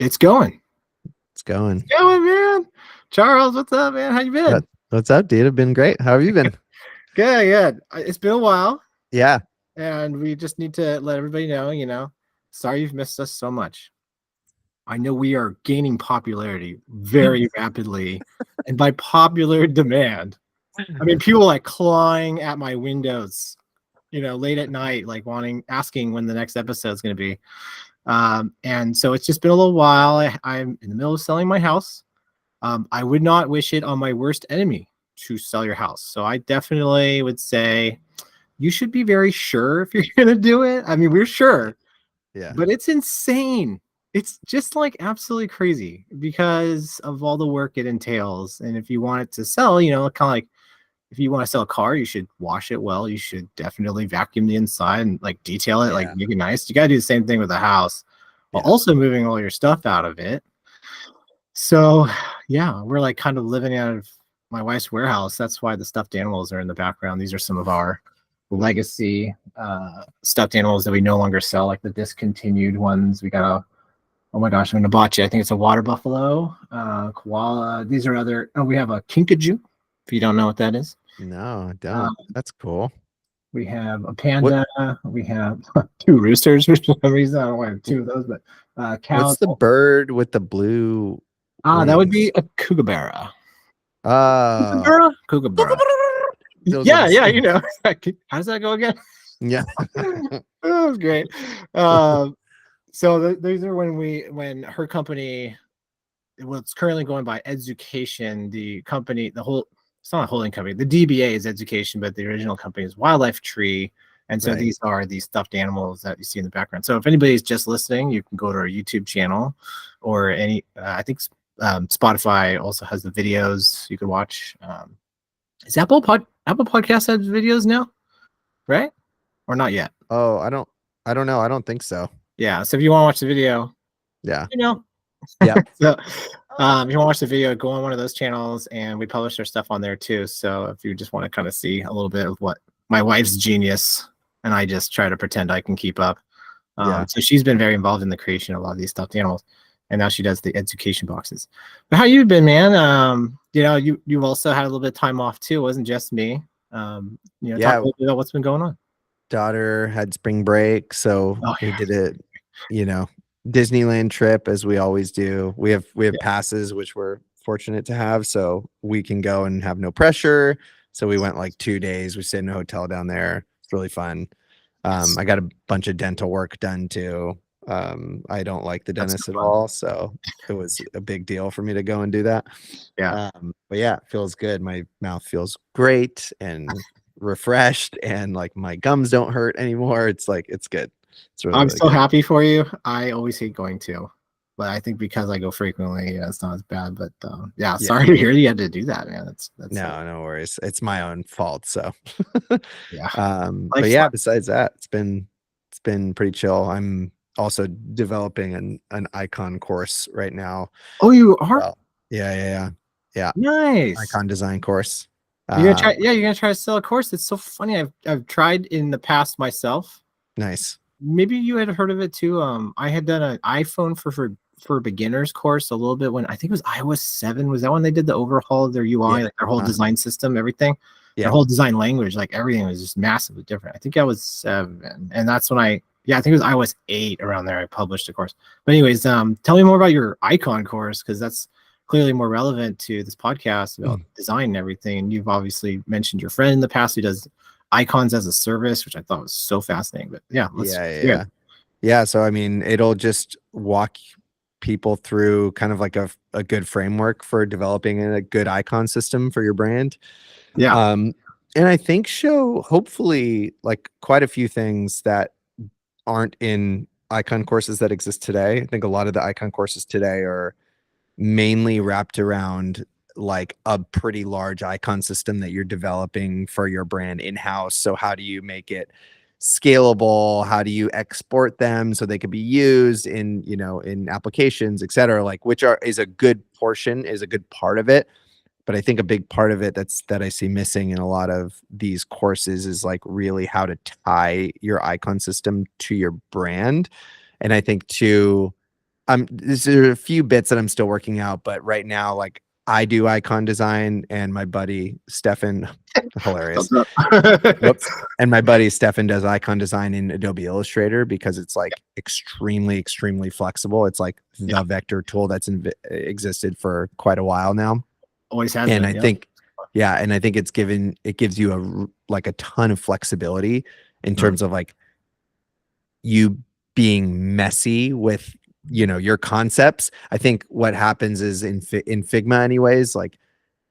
It's going. It's going. It's going, man. Charles, what's up, man? How you been? What's up, dude? I've been great. How have you been? Good, good. It's been a while, Yeah. and we just need to let everybody know, sorry you've missed us so much. I know we are gaining popularity very rapidly, and by popular demand, I mean people like clawing at my windows, late at night, like asking when the next episode is going to be. And so it's just been a little while. I'm in the middle of selling my house. I would not wish it on my worst enemy to sell your house. So I definitely would say you should be very sure if you're going to do it. I mean, we're sure, Yeah. but it's insane. It's just like absolutely crazy because of all the work it entails. And if you want it to sell, kind of like if you want to sell a car, you should wash it well. You should definitely vacuum the inside and like detail it, like make it nice. You got to do the same thing with a house while also moving all your stuff out of it. So yeah, we're like kind of living out of my wife's warehouse. That's why the stuffed animals are in the background. These are some of our legacy stuffed animals that we no longer sell, like the discontinued ones. We got oh my gosh, I'm gonna botch it. I think it's a water buffalo, koala. These are we have a kinkajou, if you don't know what that is. No, I don't. That's cool. We have a panda. We have two roosters for some reason. I don't know why I have two of those, but cows. What's the bird with the blue that would be a kookaburra. Kookaburra. Yeah, how does that go again? Yeah. That was great. So these are when her company, it's currently going by Education, the company, it's not a holding company. The DBA is Education, but the original company is Wildlife Tree. And so these are these stuffed animals that you see in the background. So if anybody's just listening, you can go to our YouTube channel or I think Spotify also has the videos you can watch. Is Apple Podcast has videos now, right? Or not yet? Oh, I don't know. I don't think so. Yeah. So if you want to watch the video, yeah. Yeah. So if you want to watch the video, go on one of those channels and we publish our stuff on there too. So if you just want to kind of see a little bit of what my wife's genius and I just try to pretend I can keep up. So she's been very involved in the creation of a lot of these stuffed animals. And now she does the education boxes. But how you been, man? You've also had a little bit of time off too. It wasn't just me. Talk a little bit about what's been going on. Daughter had spring break, so we did it, Disneyland trip as we always do. We have passes, which we're fortunate to have, so we can go and have no pressure. So we went like 2 days. We stayed in a hotel down there. It's really fun. I got a bunch of dental work done too. I don't like the dentist at all, so it was a big deal for me to go and do that. But yeah, it feels good. My mouth feels great and refreshed, and like my gums don't hurt anymore. It's like it's good. It's really, I'm really so good. happy for you. I always hate going to, but I think because I go frequently, it's not as bad. But sorry to hear you had to do that, man. That's no worries. It's my own fault. So but yeah, besides that, it's been pretty chill. I'm also developing an icon course right now. Oh, you are? Well, yeah. Nice icon design course. You're gonna try to sell a course. It's so funny. I've tried in the past myself. Nice. Maybe you had heard of it too. I had done an iPhone for beginners course a little bit when I think it was iOS 7. Was that when they did the overhaul of their UI, like their whole design system, everything? Their whole design language, like everything was just massively different. I think I was 7, and that's when I think it was iOS 8 around there. I published a course. But anyways, tell me more about your icon course, because that's clearly more relevant to this podcast about design and everything. And you've obviously mentioned your friend in the past who does icons as a service, which I thought was so fascinating. But yeah. So I mean, it'll just walk people through kind of like a good framework for developing a good icon system for your brand. And I think show hopefully like quite a few things that aren't in icon courses that exist today. I think a lot of the icon courses today are mainly wrapped around like a pretty large icon system that you're developing for your brand in-house. So how do you make it scalable? How do you export them so they can be used in, in applications, etc.? Like is a good part of it. But I think a big part of it that I see missing in a lot of these courses is like really how to tie your icon system to your brand. And I think There's a few bits that I'm still working out, but right now, like I do icon design and my buddy Stefan, hilarious. Thumbs up. Whoops. And my buddy Stefan does icon design in Adobe Illustrator because it's like extremely, extremely flexible. It's like the vector tool that's existed for quite a while now. Always has And been. I think, yeah, and I think it gives you a ton of flexibility in terms of like you being messy with, you know, your concepts. I think what happens is in Figma anyways, like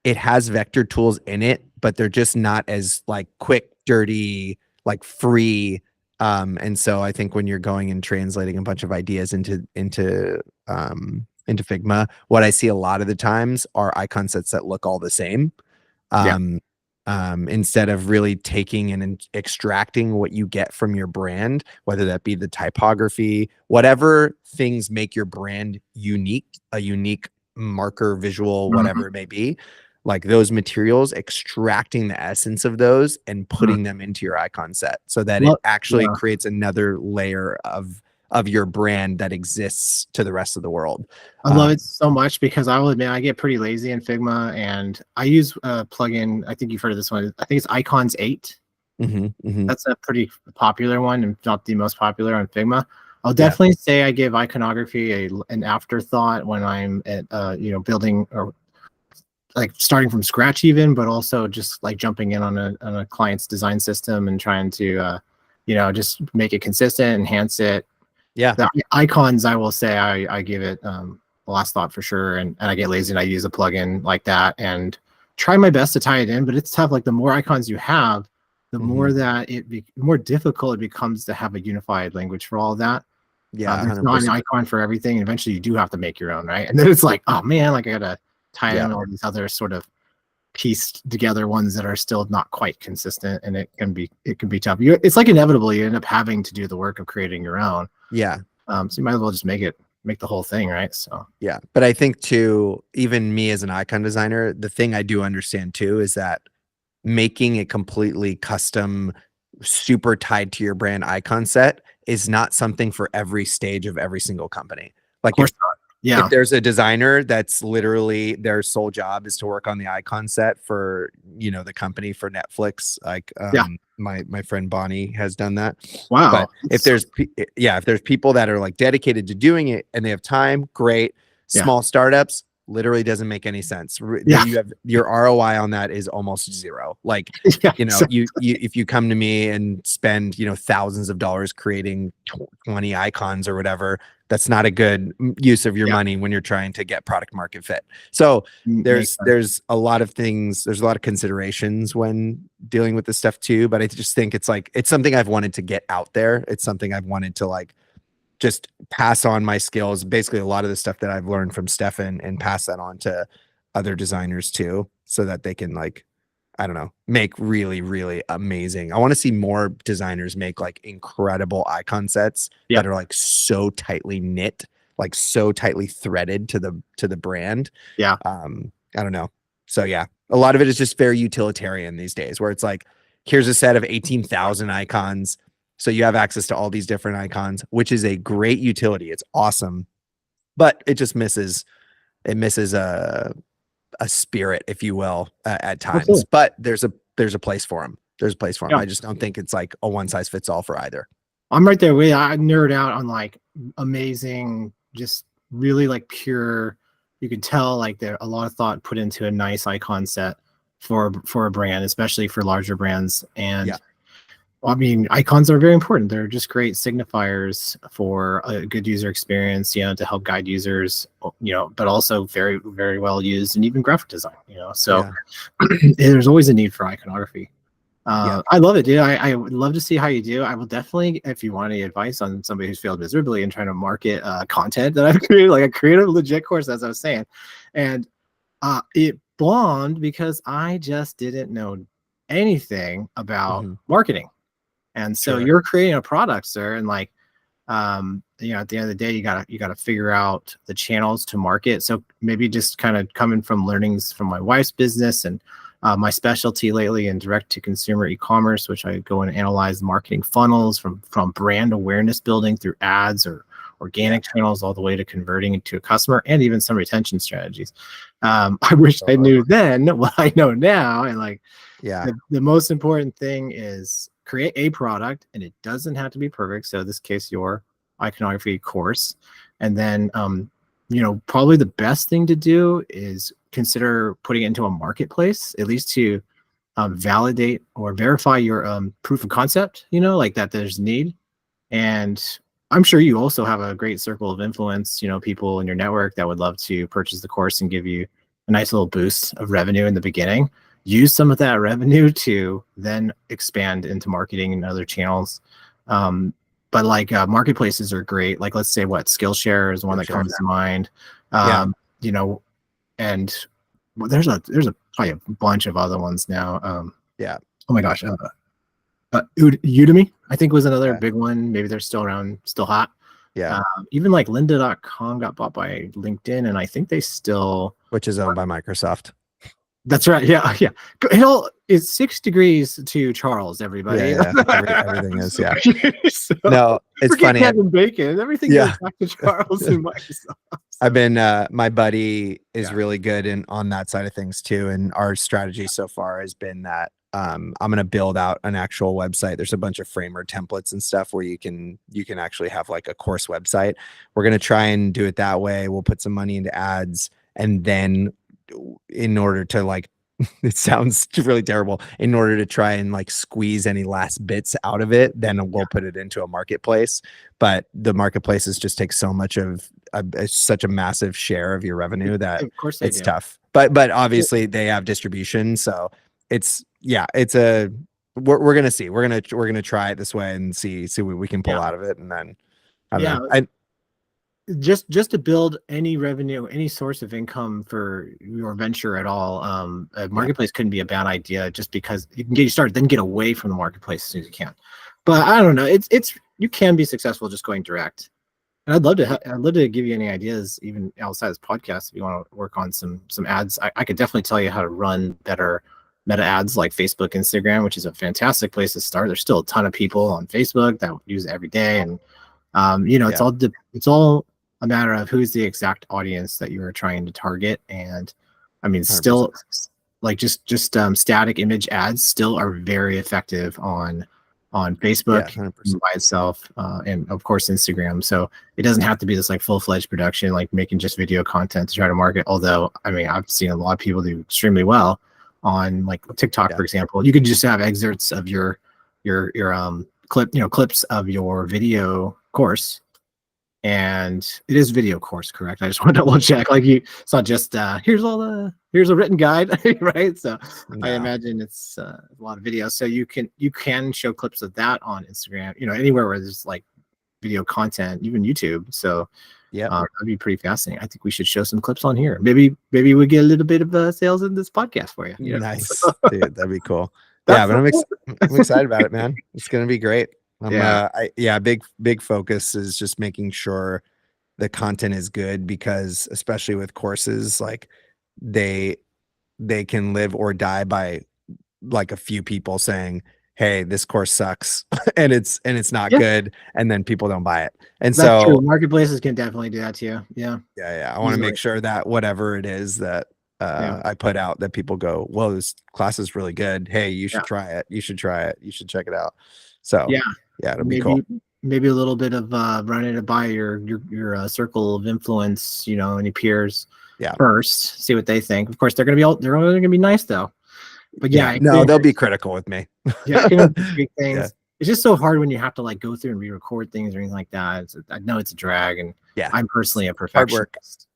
it has vector tools in it, but they're just not as like quick, dirty, like free. And so I think when you're going and translating a bunch of ideas into Figma, what I see a lot of the times are icon sets that look all the same. Instead of really taking and extracting what you get from your brand, whether that be the typography, whatever things make your brand unique, a unique marker, visual, whatever it may be, like those materials, extracting the essence of those and putting them into your icon set so that it actually creates another layer of your brand that exists to the rest of the world. I love it so much because I will admit I get pretty lazy in Figma, and I use a plugin. I think you've heard of this one. I think it's Icons 8. That's a pretty popular one, and not the most popular on Figma. I'll definitely say I give iconography an afterthought when I'm at building or like starting from scratch even, but also just like jumping in on a client's design system and trying to just make it consistent, enhance it. The icons, I will say I give it the last thought for sure, and I get lazy and I use a plugin like that and try my best to tie it in, but it's tough. Like the more icons you have, the more that more difficult it becomes to have a unified language for all of that. There's not an icon for everything, and eventually you do have to make your own, right? And then it's like, oh man, like I gotta tie in all these other sort of pieced together ones that are still not quite consistent, and it can be tough. It's like inevitable you end up having to do the work of creating your own. So you might as well just make the whole thing, right? So but I think too, even me as an icon designer, the thing I do understand too is that making a completely custom, super tied to your brand icon set is not something for every stage of every single company. Like if there's a designer that's literally their sole job is to work on the icon set for, the company, for Netflix, like my friend Bonnie has done that. Wow. But if there's people that are like dedicated to doing it and they have time, great. Small startups, literally doesn't make any sense. You have your ROI on that is almost zero. Like, you if you come to me and spend, thousands of dollars creating 20 icons or whatever, that's not a good use of your money when you're trying to get product market fit. So there's a lot of things, there's a lot of considerations when dealing with this stuff too. But I just think it's something I've wanted to get out there. It's something I've wanted to like just pass on my skills, basically a lot of the stuff that I've learned from Stefan, and pass that on to other designers too, so that they can like, I don't know, make really, really amazing. I want to see more designers make like incredible icon sets that are like so tightly knit, like so tightly threaded to the brand. I don't know. So a lot of it is just very utilitarian these days, where it's like, here's a set of 18,000 icons. So you have access to all these different icons, which is a great utility. It's awesome, but it just misses a spirit, if you will, at times. Absolutely. But there's a place for them. There's a place for them. I just don't think it's like a one size fits all for either. I'm right there with you. I nerd out on like amazing, just really like pure. You can tell like there a lot of thought put into a nice icon set for a brand, especially for larger brands. And I mean, icons are very important. They're just great signifiers for a good user experience, to help guide users, but also very, very well used in even graphic design, so there's always a need for iconography. I love it, dude. I would love to see how you do. I will definitely, if you want any advice on somebody who's failed miserably and trying to market content that I've created, like I created a legit course, as I was saying, and it bombed because I just didn't know anything about marketing. And so you're creating a product, sir, and like, at the end of the day, you gotta figure out the channels to market. So maybe just kind of coming from learnings from my wife's business and my specialty lately in direct to consumer e-commerce, which I go and analyze marketing funnels from brand awareness building through ads or organic channels all the way to converting into a customer, and even some retention strategies. I wish I knew then what I know now. And like, the most important thing is create a product, and it doesn't have to be perfect. So in this case, your iconography course. And then, probably the best thing to do is consider putting it into a marketplace, at least to validate or verify your proof of concept, like that there's need. And I'm sure you also have a great circle of influence, people in your network that would love to purchase the course and give you a nice little boost of revenue in the beginning. Use some of that revenue to then expand into marketing and other channels. But like marketplaces are great. Like, let's say Skillshare is one that comes to mind. And there's probably a bunch of other ones now. Oh my gosh. Udemy, I think, was another big one. Maybe they're still around, still hot. Even like lynda.com got bought by LinkedIn, and I think they still, which is owned by Microsoft. That's right. Yeah. It all is 6 degrees to Charles, everybody. Everything is. So, no, it's funny. Kevin Bacon. Everything goes back to Charles and Microsoft. I've been my buddy is really good on that side of things too. And our strategy so far has been that I'm going to build out an actual website. There's a bunch of framer templates and stuff where you can actually have like a course website. We're going to try and do it that way. We'll put some money into ads, and then in order to like, it sounds really terrible, in order to try and like squeeze any last bits out of it, then we'll put it into a marketplace. But the marketplaces just take so much of such a massive share of your revenue that of course it's tough. But obviously they have distribution, so we're gonna see. We're gonna try it this way and see what we can pull out of it, and then I don't know. Just to build any revenue, any source of income for your venture at all, a marketplace couldn't be a bad idea, just because you can get you started, then get away from the marketplace as soon as you can. But I don't know, it's you can be successful just going direct. And I'd love to give you any ideas, even outside this podcast, if you want to work on some ads. I could definitely tell you how to run better meta ads like Facebook, Instagram, which is a fantastic place to start. There's still a ton of people on Facebook that use it every day, and it's all a matter of who's the exact audience that you are trying to target. And I mean, still 100%. Like just static image ads still are very effective on Facebook by itself, and of course Instagram. So it doesn't have to be this like full-fledged production, like making just video content to try to market. Although, I mean, I've seen a lot of people do extremely well on like TikTok, for example. You could just have excerpts of your clips of your video course. And it is video course, correct? I just want to double check. Like, it's not just here's a written guide, right? So I imagine it's a lot of videos. So you can show clips of that on Instagram, anywhere where there's like video content, even YouTube. So that'd be pretty fascinating. I think we should show some clips on here. Maybe we get a little bit of sales in this podcast for you. Nice, dude. That'd be cool. But I'm excited about it, man. It's gonna be great. Big focus is just making sure the content is good, because especially with courses, like they can live or die by like a few people saying, hey, this course sucks and it's not good, and then people don't buy it. And that's true. Marketplaces can definitely do that to you. I want to make sure that whatever it is that I put out, that people go, well, this class is really good. Hey, you should try it. You should try it. You should check it out. So it'll be cool. Maybe a little bit of running it by your circle of influence, any peers first, see what they think. Of course, they're only gonna be nice though. But they'll be critical with me. Big things. It's just so hard when you have to like go through and re-record things or anything like that. I know it's a drag, and I'm personally a perfectionist.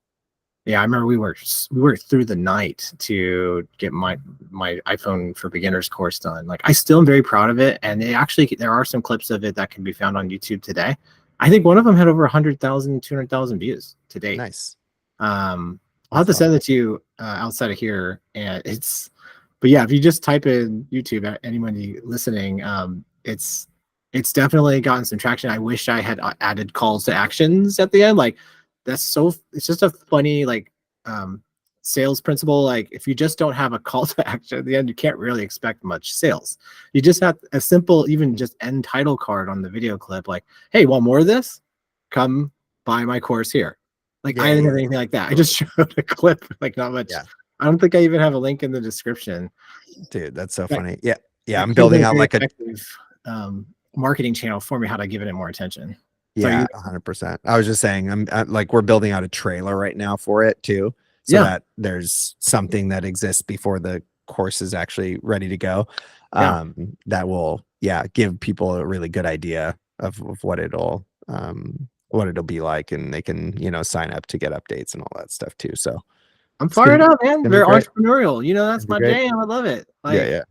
Yeah, I remember we worked through the night to get my iPhone for Beginners course done. Like, I still am very proud of it, and there are some clips of it that can be found on YouTube today. I think one of them had over 100,000, 200,000 views to date. Nice. I'll have to send it to you outside of here, and but if you just type in YouTube, anybody listening, it's definitely gotten some traction. I wish I had added calls to actions at the end, like. It's just a funny like sales principle. Like, if you just don't have a call to action at the end, you can't really expect much sales. You just have a simple, even just end title card on the video clip, like, hey, want more of this? Come buy my course here. Like I Yeah, didn't yeah, have anything like that. I just showed a clip, like not much. yeah. I don't think I even have a link in the description. Dude, that's so That, funny. Yeah, yeah. that I'm could have been building a out very like a effective marketing channel for me. How to give it more attention. So yeah, 100%. I was just saying, like we're building out a trailer right now for it too, so yeah, that there's something that exists before the course is actually ready to go. yeah. That will, yeah, give people a really good idea of what it'll be like, and they can, sign up to get updates and all that stuff too. So I'm it's gonna fired be, up, it's man. gonna be Very great. entrepreneurial. It's That's gonna be my great. jam. I love it. Yeah, Like, yeah.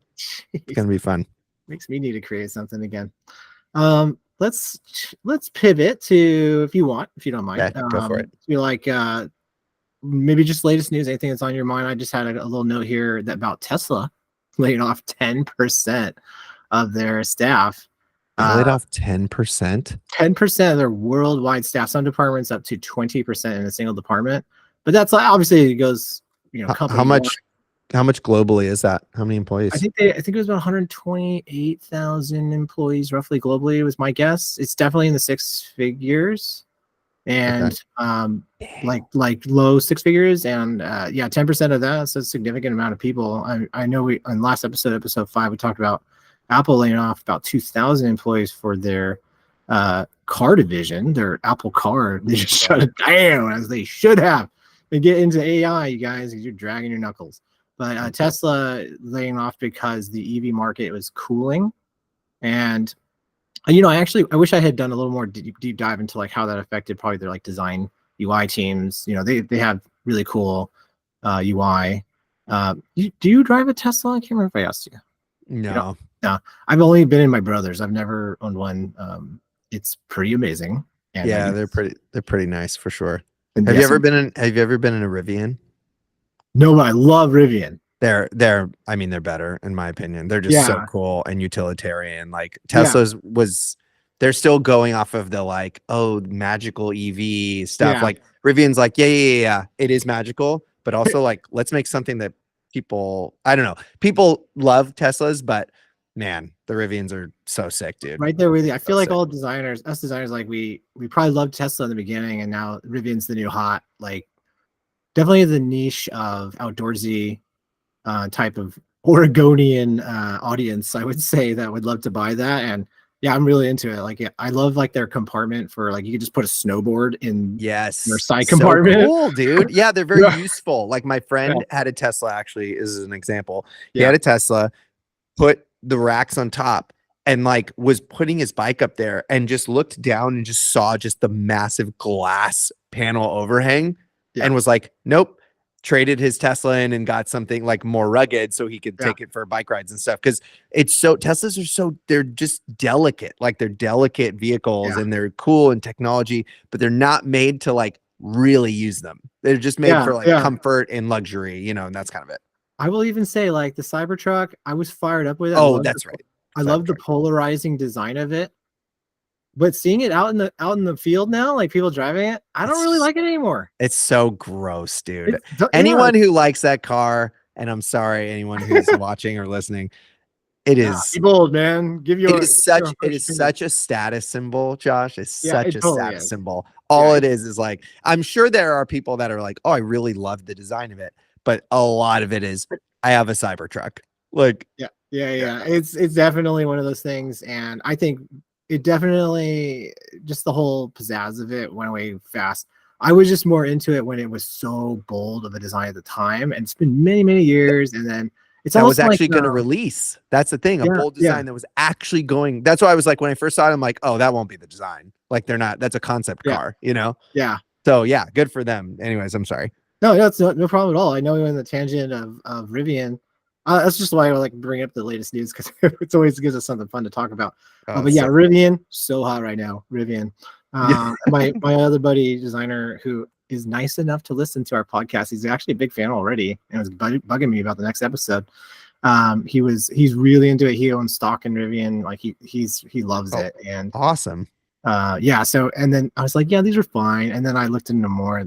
It's jeez, gonna be fun. makes me need to create something again. Let's pivot to, if you want, if you don't mind. Yeah, go for it. You're like maybe just latest news, anything that's on your mind. I just had a little note here that about Tesla laying off 10% of their staff. They laid off 10%. 10% of their worldwide staff. Some departments up to 20% in a single department. But that's like, obviously it goes, How company wide. much globally is that? How many employees? I think it was about 128,000 employees roughly globally was my guess. It's definitely in the six figures, Okay. and like low six figures, and yeah, 10% of that's a significant amount of people. I know we on last episode 5, we talked about Apple laying off about 2,000 employees for their car division, their Apple Car. They just shut it down, as they should have. And get into AI, you guys, you're dragging your knuckles. But Tesla laying off because the EV market was cooling. And I wish I had done a little more deep dive into like how that affected probably their like design UI teams. They have really cool UI. Do you drive a Tesla? I can't remember if I asked you. No. No, I've only been in my brother's. I've never owned one. It's pretty amazing. And Yeah, they're pretty nice for sure. and Have yes, you ever been in a Rivian? no, but I love Rivian. I mean, they're better in my opinion. They're just so Yeah, cool and utilitarian. Like yeah, they're still going off of the like, oh, magical EV stuff. yeah. Like Rivian's like, yeah. It is magical, but also like, let's make something that I don't know. People love Teslas, but man, the Rivians are so sick, dude. Right there with you. I feel like sick. all designers, us designers, like we probably loved Tesla in the beginning, and now Rivian's the new hot. Like definitely the niche of outdoorsy type of Oregonian audience, I would say, that would love to buy that. And yeah, I'm really into it. Like, yeah, I love like their compartment for like you could just put a snowboard in their Yes. side So compartment. cool, dude. Yeah, they're very Yeah. useful. Like my friend Yeah. had a Tesla, actually, is an example. He Yeah. had a Tesla, put the racks on top, and like was putting his bike up there and just looked down and just saw just the massive glass panel overhang Yeah. and was like, nope. Traded his Tesla in and got something like more rugged so he could take it for bike rides and stuff. Cause Teslas are they're just delicate. Like they're delicate vehicles Yeah. and they're cool in technology, but they're not made to like really use them. They're just made for like comfort and luxury, and that's kind of it. I will even say like the Cybertruck, I was fired up with it. Oh, that's right. I love the polarizing design of it. But seeing it out in the field now, like people driving it, I don't really like it anymore. It's so gross, dude. Yeah. Anyone who likes that car, and I'm sorry, anyone who's watching or listening, it is be bold, man. It is such a status symbol, Josh. It's such a totally status is. symbol. All it is like, I'm sure there are people that are like, oh, I really love the design of it, but a lot of it is, I have a Cybertruck. Like, yeah. It's definitely one of those things, and I think it definitely just the whole pizzazz of it went away fast. I was just more into it when it was so bold of a design at the time, and it's been many years, and then it's that was almost actually like going to release. That's the thing, a bold design that was actually going. That's why I was like, when I first saw it, I'm like, oh, that won't be the design. Like they're not. That's a concept car, Yeah. So yeah, good for them. Anyways, I'm sorry. No, it's no problem at all. I know you're in the tangent of Rivian. That's just why I like bring up the latest news, because it always gives us something fun to talk about. But yeah, Rivian, so hot right now. Rivian. My other buddy designer who is nice enough to listen to our podcast. He's actually a big fan already, and was bugging me about the next episode. He's really into it. He owns stock in Rivian. Like he loves it. And awesome. Yeah. So, and then I was like, yeah, these are fine. And then I looked into more.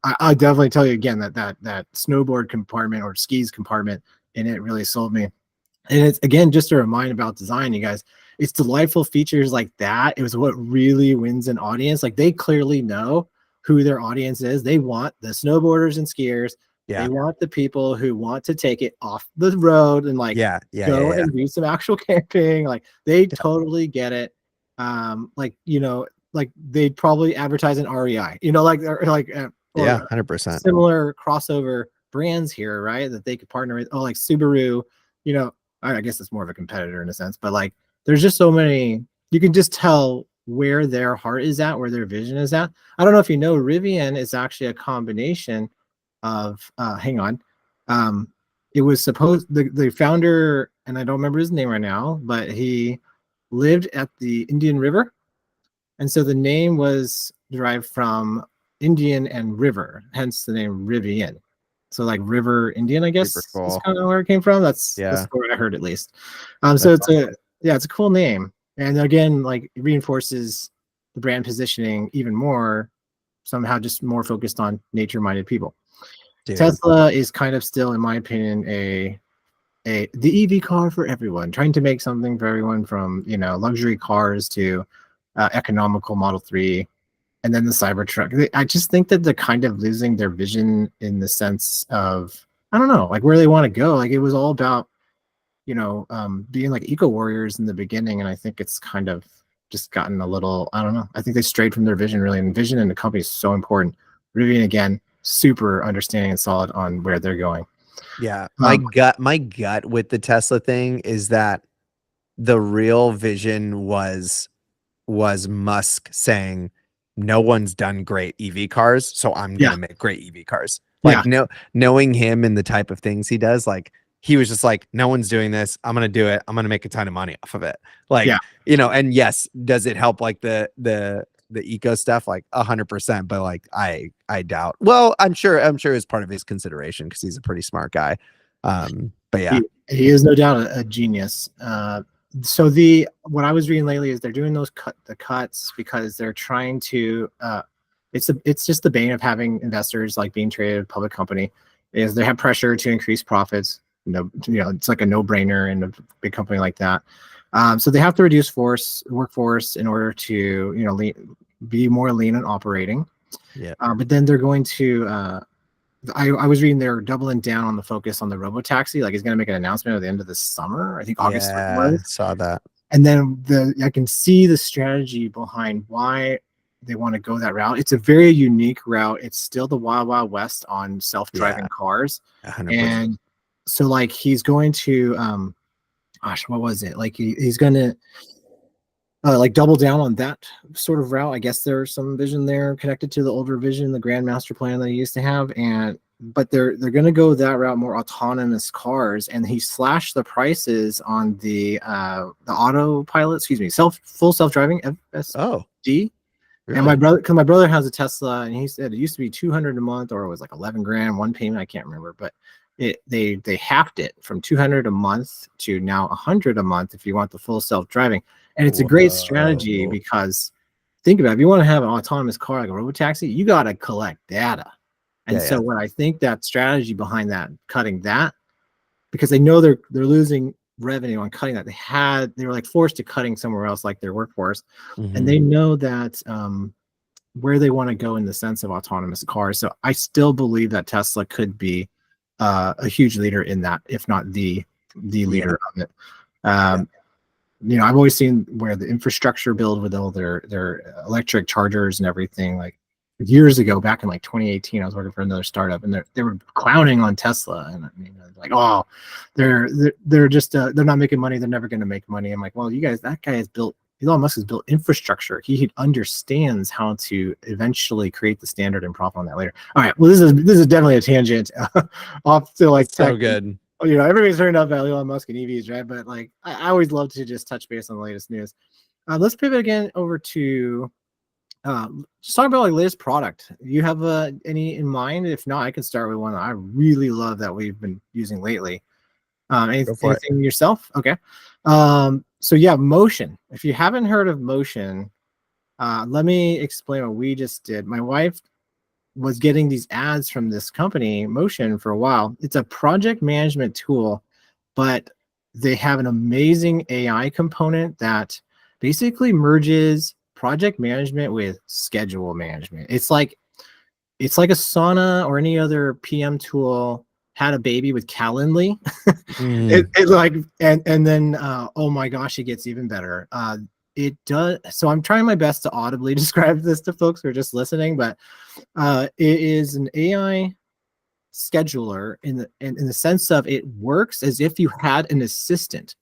I'll definitely tell you again that snowboard compartment or skis compartment in it really sold me. And it's again just a reminder about design, you guys. it's delightful features like that. It was what really wins an audience. Like they clearly know who their audience is. They want the snowboarders and skiers. They Yeah. want the people who want to take it off the road and like Yeah. Yeah. go Yeah. Yeah. and do some actual camping. Like they Yeah. totally get it. Like like they'd probably advertise an REI, like Yeah. or 100%. similar crossover brands here, right? That they could partner with. Oh, like Subaru, you know, I guess it's more of a competitor in a sense, but like there's just so many. You can just tell where their heart is at, where their vision is at. I don't know if you know, Rivian is actually a combination of. Hang on, it was supposed the founder, and I don't remember his name right now, but he lived at the Indian River, and so the name was derived from Indian and river, hence the name Rivian. So like river Indian, I Super guess is cool. kind of where it came from. That's the Yeah. story I heard at least. So That's it's awesome. it's a cool name. And again, like it reinforces the brand positioning even more, somehow just more focused on nature-minded people. Dude. Tesla is kind of still, in my opinion, the EV car for everyone, trying to make something for everyone from luxury cars to economical Model 3 and then the Cybertruck. I just think that they're kind of losing their vision in the sense of I don't know, like where they want to go. Like it was all about being like eco warriors in the beginning, and I think it's kind of just gotten a little. I don't know. I think they strayed from their vision really, and vision in the company is so important. Rivian again, super understanding and solid on where they're going. Yeah. Um, My gut with the Tesla thing is that the real vision was Musk saying, no one's done great EV cars, so I'm yeah, gonna make great EV cars. yeah, Like, no, knowing him and the type of things he does, like he was just like, no one's doing this. I'm gonna do it. I'm gonna make a ton of money off of it. yeah. Like, and yes, does it help like the eco stuff? Like 100%, but like I doubt. Well, I'm sure it's part of his consideration because he's a pretty smart guy. But yeah, He is no doubt a genius. So the what I was reading lately is they're doing the cuts because they're trying to. It's just the bane of having investors like being traded a public company, is they have pressure to increase profits. It's like a no brainer in a big company like that. So they have to reduce workforce in order to be more lean and operating. yeah, But then they're going to I was reading they're doubling down on the focus on the robotaxi. Like he's going to make an announcement at the end of the summer. I think August yeah, was. saw that. And then I can see the strategy behind why they want to go that route. It's a very unique route. It's still the wild, wild west on Yeah, self-driving cars. 100%. And so like he's going to gosh, what was it? Like he's going to like double down on that sort of route. I guess there's some vision there connected to the older vision, the grand master plan that he used to have, but they're going to go that route, more autonomous cars. And he slashed the prices on the autopilot, excuse me, full self driving Oh, FSD. And really? because my brother has a Tesla, and he said it used to be 200 a month, or it was like 11 grand one payment. I can't remember, but they halved it from 200 a month to now 100 a month if you want the full self driving. And it's a great strategy Whoa. because think about it, if you want to have an autonomous car like a robotaxi, you got to collect data. And Yeah, yeah. so what I think that strategy behind that, cutting that, because they know they're losing revenue on cutting that, they were like forced to cutting somewhere else like their workforce, and Mm-hmm. they know that where they want to go in the sense of autonomous cars. So I still believe that Tesla could be a huge leader in that, if not the Yeah, leader of it. yeah. Um, I've always seen where the infrastructure build with all their electric chargers and everything. Like years ago, back in like 2018, I was working for another startup, and they were clowning on Tesla, and I mean, like, oh, they're just they're not making money. They're never going to make money. I'm like, well, that guy has built. Elon Musk has built infrastructure. He understands how to eventually create the standard and profit on that later. All right. Well, this is definitely a tangent off to like It's tech. so good. Everybody's heard about Elon Musk and EVs, right? But like, I always love to just touch base on the latest news. Let's pivot again over to just talk about like latest product. You have any in mind? If not, I can start with one that I really love that we've been using lately. Go for it. Anything yourself? Okay. So yeah, Motion. If you haven't heard of Motion, let me explain what we just did. My wife was getting these ads from this company, Motion, for a while. It's a project management tool, but they have an amazing AI component that basically merges project management with schedule management. It's like Asana or any other PM tool had a baby with Calendly. It like and then oh my gosh, it gets even better. It does. So I'm trying my best to audibly describe this to folks who are just listening, but it is an AI scheduler in the sense of it works as if you had an assistant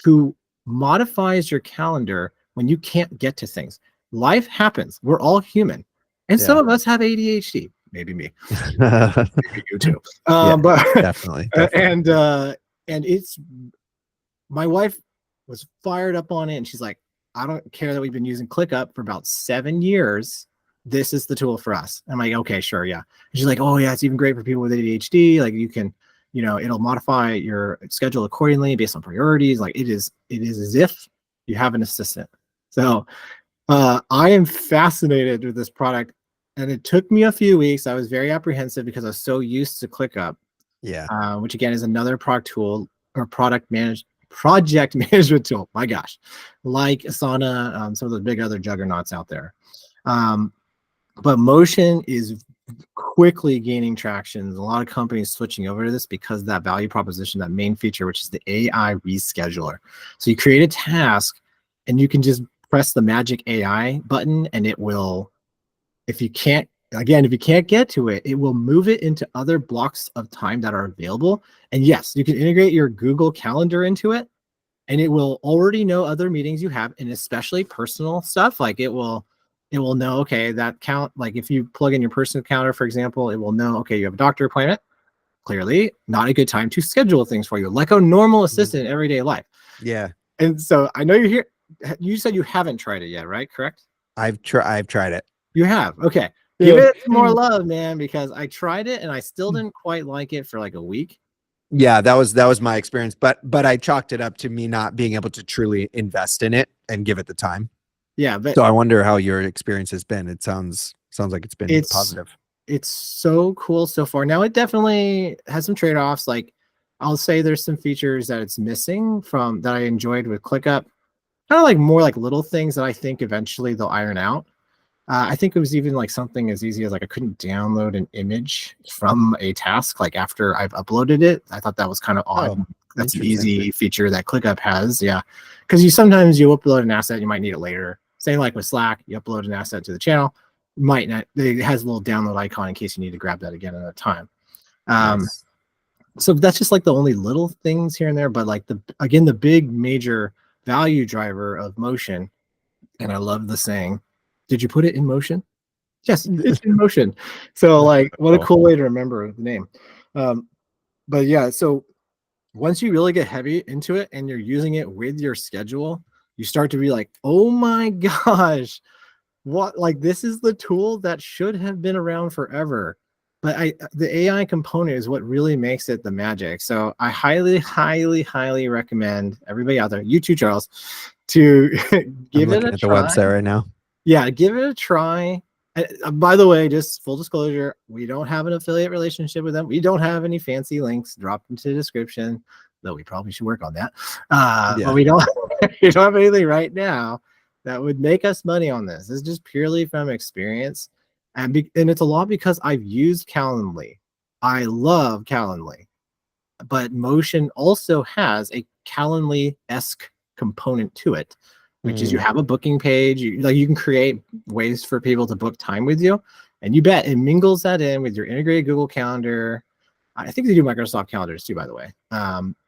who modifies your calendar when you can't get to things. Life happens. We're all human. And some Yeah. of us have ADHD. Maybe me. Maybe you too. Yeah, But definitely. and it's my wife was fired up on it, and she's like, I don't care that we've been using ClickUp for about 7 years. This is the tool for us. I'm like, okay, sure, yeah. And she's like, oh yeah, it's even great for people with ADHD. Like you can, it'll modify your schedule accordingly based on priorities. Like it is as if you have an assistant. So I am fascinated with this product, and it took me a few weeks. I was very apprehensive because I was so used to ClickUp, Yeah. which again is another product tool or project management tool. My gosh, like Asana, some of the big other juggernauts out there. But Motion is quickly gaining traction. There's a lot of companies switching over to this because of that value proposition, that main feature, which is the AI rescheduler. So you create a task and you can just press the magic AI button and it will, if you can't get to it, it will move it into other blocks of time that are available. And yes, you can integrate your Google Calendar into it, and it will already know other meetings you have, and especially personal stuff. Like it will know, okay, that count, like if you plug in your personal calendar, for example, it will know, okay, you have a doctor appointment, clearly not a good time to schedule things for you, like a normal assistant in everyday life. Yeah. And so I know you're here. You said you haven't tried it yet, right? Correct? I've tried it. You have. Okay. Give it some more love, man, because I tried it and I still didn't quite like it for like a week. Yeah, that was my experience, but I chalked it up to me not being able to truly invest in it and give it the time. Yeah, but so I wonder how your experience has been. It sounds like it's been positive. It's so cool so far. Now it definitely has some trade-offs. Like I'll say there's some features that it's missing from that I enjoyed with ClickUp. Kind of like more like little things that I think eventually they'll iron out. I think it was even like something as easy as like I couldn't download an image from a task like after I've uploaded it. I thought that was kind of odd. Oh, that's an easy feature that ClickUp has. Yeah, because you upload an asset, you might need it later. Same like with Slack, you upload an asset to the channel, might not. It has a little download icon in case you need to grab that again another time. Nice. So that's just like the only little things here and there, but like the big major value driver of Motion, and I love the saying, did you put it in motion? Yes, it's in motion. So like what a cool way to remember the name. But yeah, so once you really get heavy into it and you're using it with your schedule, you start to be like, oh my gosh, what, like this is the tool that should have been around forever. But the AI component is what really makes it the magic. So I highly, highly, highly recommend everybody out there, you too, Charles, to give it a at the try. website right now. Yeah, give it a try. By the way, just full disclosure, we don't have an affiliate relationship with them. We don't have any fancy links dropped into the description, though we probably should work on that. But we don't, we don't have anything right now that would make us money on this. This is just purely from experience. And it's a lot because I've used Calendly. I love Calendly. But Motion also has a Calendly-esque component to it, which is you have a booking page. You can create ways for people to book time with you, and you bet it mingles that in with your integrated Google Calendar. I think they do Microsoft calendars too, by the way.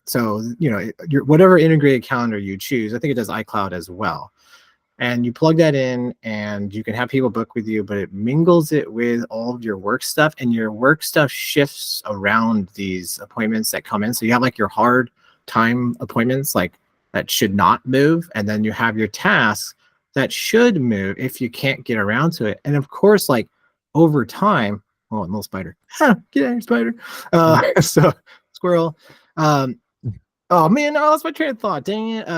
So your whatever integrated calendar you choose, I think it does iCloud as well. And you plug that in and you can have people book with you, but it mingles it with all of your work stuff, and your work stuff shifts around these appointments that come in. So you have like your hard time appointments, like that should not move. And then you have your tasks that should move if you can't get around to it. And of course, like over time, oh, little spider, get out of here, spider. So squirrel. Oh man, no, that's my train of thought. Dang it.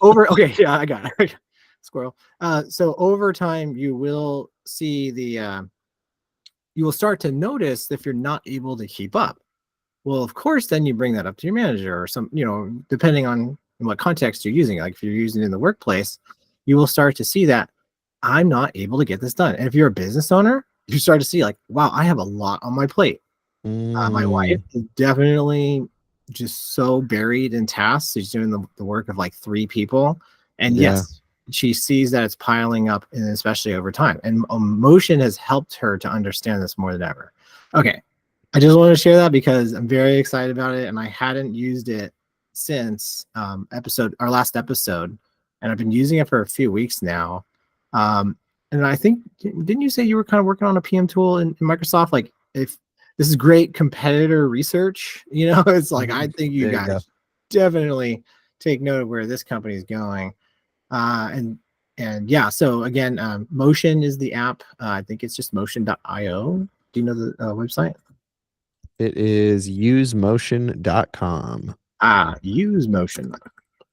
Okay, yeah, I got it. Squirrel. So over time, you will see you will start to notice if you're not able to keep up. Well, of course, then you bring that up to your manager or some, depending on in what context you're using it. Like if you're using it in the workplace, you will start to see that I'm not able to get this done. And if you're a business owner, you start to see like, wow, I have a lot on my plate. My wife is definitely just so buried in tasks. She's doing the work of like 3 people. And Yeah. yes, she sees that it's piling up, and especially over time. And emotion has helped her to understand this more than ever. Okay. I just wanted to share that because I'm very excited about it, and I hadn't used it since our last episode, and I've been using it for a few weeks now. And I think, didn't you say you were kind of working on a PM tool in Microsoft? Like, if this is great competitor research, it's like I think you There you go. guys definitely take note of where this company is going. And yeah, so again, Motion is the app. I think it's just motion.io. Do you know the website? It is usemotion.com. Use Motion.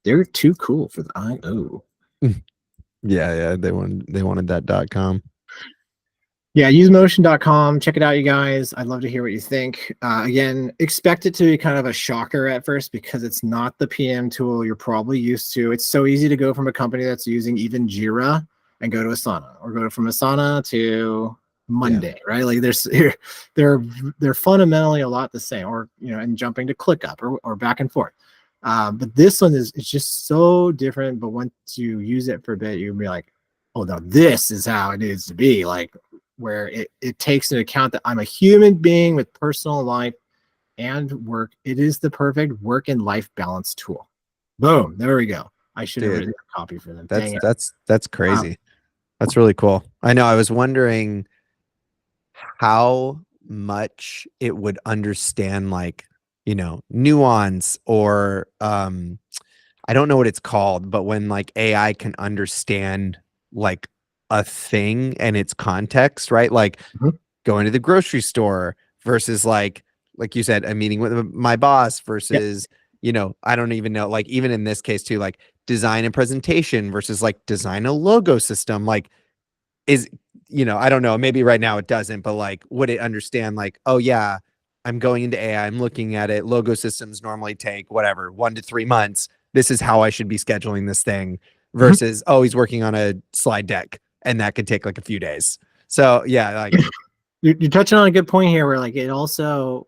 They're too cool for the IO. Yeah, they wanted that .com. Yeah, usemotion.com. Check it out, you guys. I'd love to hear what you think. Again, expect it to be kind of a shocker at first because it's not the PM tool you're probably used to. It's so easy to go from a company that's using even Jira and go to Asana, or go from Asana to Monday, right? Like they're fundamentally a lot the same, or and jumping to ClickUp or back and forth. But this one it's just so different. But once you use it for a bit, you'll be like, oh no, this is how it needs to be. Like, where it takes into account that I'm a human being with personal life and work. It is the perfect work and life balance tool. Boom. There we go. I should have written a copy for them. Dang it. That's crazy. That's really cool. I know. I was wondering how much it would understand, like, nuance, or I don't know what it's called, but when like AI can understand like a thing and its context, right? Like going to the grocery store versus like you said, a meeting with my boss versus, I don't even know, like even in this case too, like design and presentation versus like design a logo system, like is, I don't know, maybe right now it doesn't, but like, would it understand like, oh yeah, I'm going into AI, I'm looking at it. Logo systems normally take whatever, 1 to 3 months. This is how I should be scheduling this thing versus, oh, he's working on a slide deck and that could take like a few days. So yeah, like you're touching on a good point here where like it also,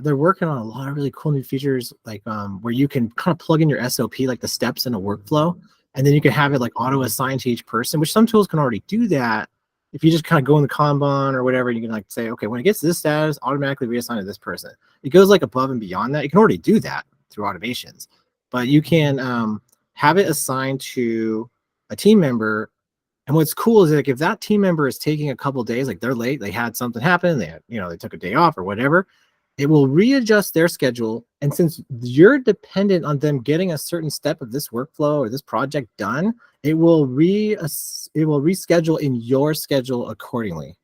they're working on a lot of really cool new features, like where you can kind of plug in your SOP, like the steps in a workflow, and then you can have it like auto assigned to each person, which some tools can already do that. If you just kind of go in the Kanban or whatever, you can like say, okay, when it gets to this status, automatically reassign to this person. It goes like above and beyond that. You can already do that through automations, but you can have it assigned to a team member. And what's cool is like if that team member is taking a couple days, like they're late, they had something happen, they had, they took a day off or whatever, it will readjust their schedule. And since you're dependent on them getting a certain step of this workflow or this project done, it will reschedule in your schedule accordingly.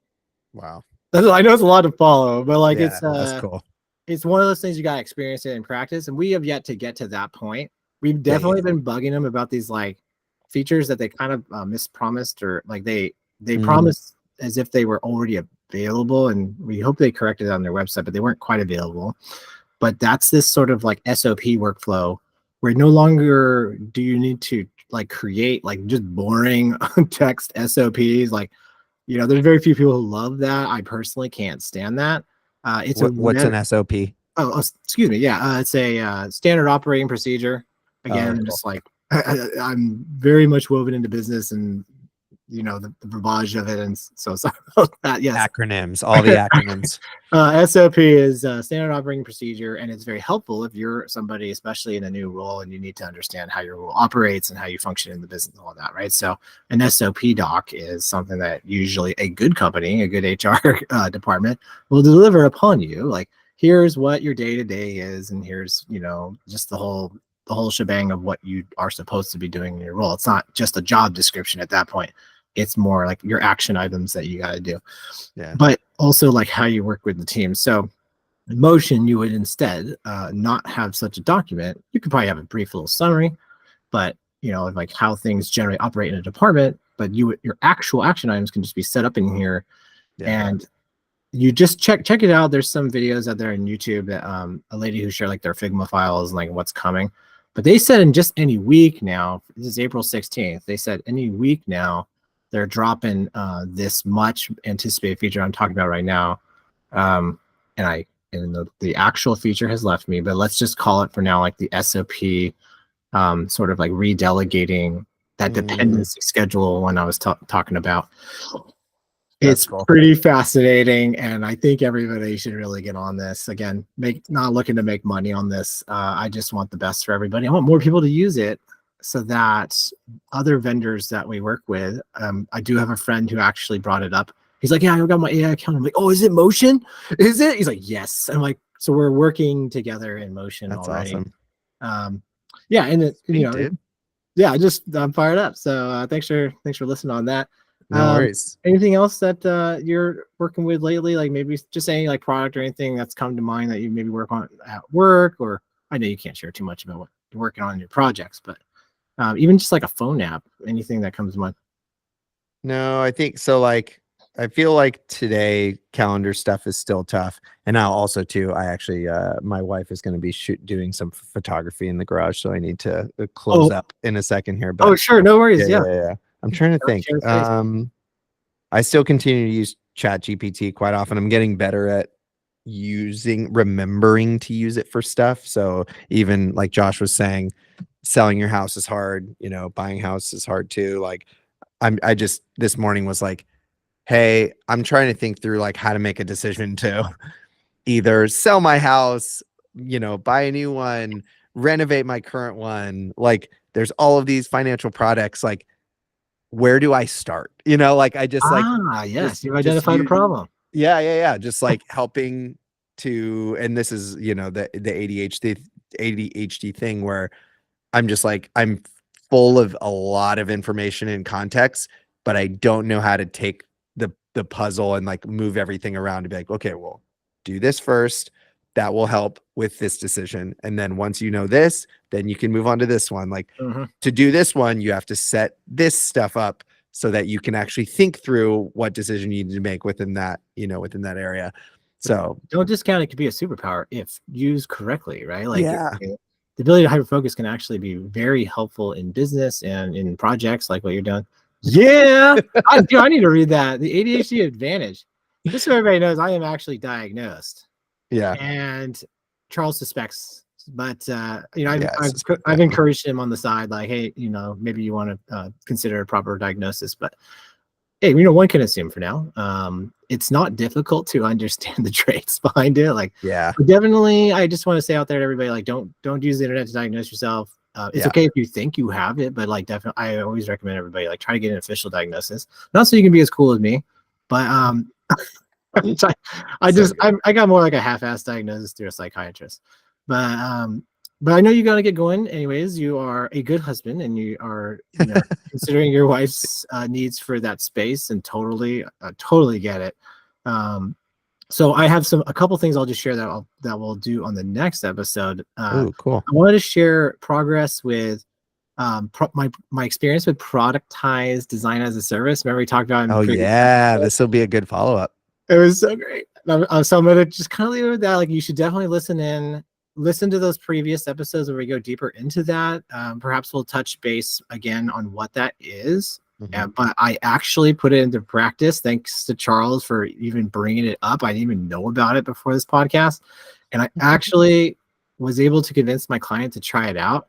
wow. I know it's a lot to follow, but like that's cool. It's one of those things you got to experience it in practice, and we have yet to get to that point. We've definitely been bugging them about these like features that they kind of mispromised, or like they promised as if they were already available, and we hope they corrected it on their website, but they weren't quite available. But that's this sort of like SOP workflow where no longer do you need to like create like just boring text SOPs. Like, there's very few people who love that. I personally can't stand that. What's an SOP? Oh, excuse me. Yeah, it's a standard operating procedure. Again, cool. just like I'm very much woven into business and the verbiage of it, and so sorry about that. Yes, acronyms, all the acronyms. SOP is standard operating procedure, and it's very helpful if you're somebody, especially in a new role, and you need to understand how your role operates and how you function in the business and all that, right? So an SOP doc is something that usually a good company, a good HR department will deliver upon you. Like, here's what your day-to-day is, and here's, just the whole shebang of what you are supposed to be doing in your role. It's not just a job description at that point. It's more like your action items that you got to do. Yeah. But also like how you work with the team. So in Motion, you would instead not have such a document. You could probably have a brief little summary, but like how things generally operate in a department, but your actual action items can just be set up in here. And you just check it out. There's some videos out there on YouTube that a lady who shared like their Figma files and like what's coming. But they said in just any week now, this is April 16th, they said any week now, they're dropping this much anticipated feature I'm talking about right now. And the actual feature has left me, but let's just call it for now like the SOP, sort of like redelegating that dependency schedule when I was talking about. It's cool. pretty fascinating, and I think everybody should really get on this. Again, not looking to make money on this. I just want the best for everybody. I want more people to use it so that other vendors that we work with, I do have a friend who actually brought it up. He's like, yeah, I got my AI account. I'm like, oh, is it Motion? Is it? He's like, yes. I'm like, so we're working together in Motion already. Awesome. Yeah, and Sweet, dude. yeah, I'm fired up. So thanks for listening on that. No worries. Anything else that you're working with lately? Like maybe just any like product or anything that's come to mind that you maybe work on at work, or I know you can't share too much about what you're working on in your projects, but even just like a phone app, anything that comes to mind. No, I think so. Like, I feel like today calendar stuff is still tough. And now also too, I actually, my wife is going to be doing some photography in the garage. So I need to close up in a second here. But sure. No worries. Yeah. I'm trying to think. I still continue to use Chat GPT quite often. I'm getting better at remembering to use it for stuff. So even like Josh was saying, selling your house is hard, buying a house is hard too. Like I just this morning was like, hey, I'm trying to think through like how to make a decision to either sell my house, buy a new one, renovate my current one. Like there's all of these financial products. Like, where do I start? Like I just yes, you've identified a problem. Yeah. Just like helping to, and this is, the ADHD thing where I'm just like, I'm full of a lot of information and context, but I don't know how to take the puzzle and like move everything around to be like, okay, well, do this first. That will help with this decision. And then once you know this, then you can move on to this one. Like to do this one, you have to set this stuff up so that you can actually think through what decision you need to make within that, within that area. So don't discount it could be a superpower if used correctly, right? Like the ability to hyperfocus can actually be very helpful in business and in projects like what you're doing. Yeah, I need to read that. The ADHD Advantage. Just so everybody knows, I am actually diagnosed. Yeah. And Charles suspects, but I've encouraged him on the side, like, hey, maybe you want to consider a proper diagnosis. But hey, one can assume for now. It's not difficult to understand the traits behind it. Like, but definitely, I just want to say out there to everybody, like, don't use the internet to diagnose yourself. It's okay if you think you have it, but like, definitely, I always recommend everybody like try to get an official diagnosis, not so you can be as cool as me, but I got more like a half-assed diagnosis through a psychiatrist, but I know you got to get going anyways. You are a good husband and you are considering your wife's needs for that space, and totally get it. So I have a couple things I'll just share that we'll do on the next episode. Oh, cool. I wanted to share progress with my experience with productized design as a service. Remember we talked about this will be a good follow-up. It was so great. So I'm going to just kind of leave it with that. Like, you should definitely listen to those previous episodes where we go deeper into that. Perhaps we'll touch base again on what that is. But I actually put it into practice thanks to Charles for even bringing it up. I didn't even know about it before this podcast. And I actually was able to convince my client to try it out.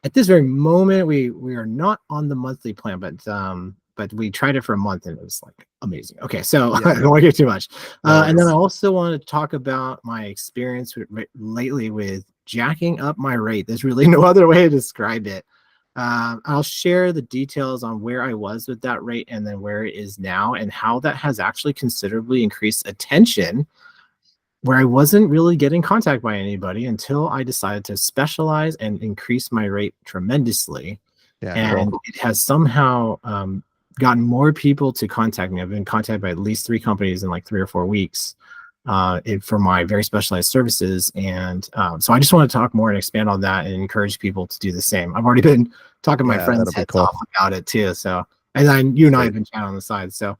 At this very moment, we are not on the monthly plan, but we tried it for a month and it was like amazing. Okay, so I don't want to get too much. And then I also want to talk about my experience lately with jacking up my rate. There's really no other way to describe it. I'll share the details on where I was with that rate and then where it is now and how that has actually considerably increased attention where I wasn't really getting contact by anybody until I decided to specialize and increase my rate tremendously. And it has somehow gotten more people to contact me. I've been contacted by at least 3 companies in like 3 or 4 weeks for my very specialized services. And so I just want to talk more and expand on that and encourage people to do the same. I've already been talking to my friends heads off about it too. So And then you and I Sweet. have been chatting on the side. So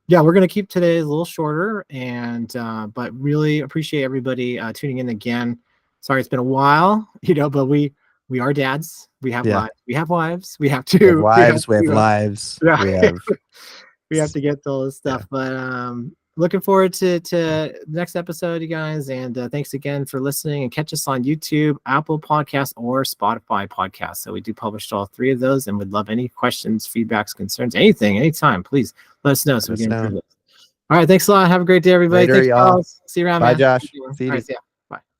yeah, we're gonna keep today a little shorter, and but really appreciate everybody tuning in again. Sorry it's been a while, but we are dads. We have Yeah. lives. We have wives. We have We have to. wives. We have lives. Yeah. We have. We have to get to all this stuff. Yeah. But looking forward to the next episode, you guys. And thanks again for listening. And catch us on YouTube, Apple Podcasts, or Spotify Podcasts. So we do publish all 3 of those, and would love any questions, feedbacks, concerns, anything, anytime. Please let us know so we can improve it. All right, thanks a lot. Have a great day, everybody. Later, Thanks, y'all. Charles. See you around, Bye, man. Josh. All See right, you. see ya. Bye.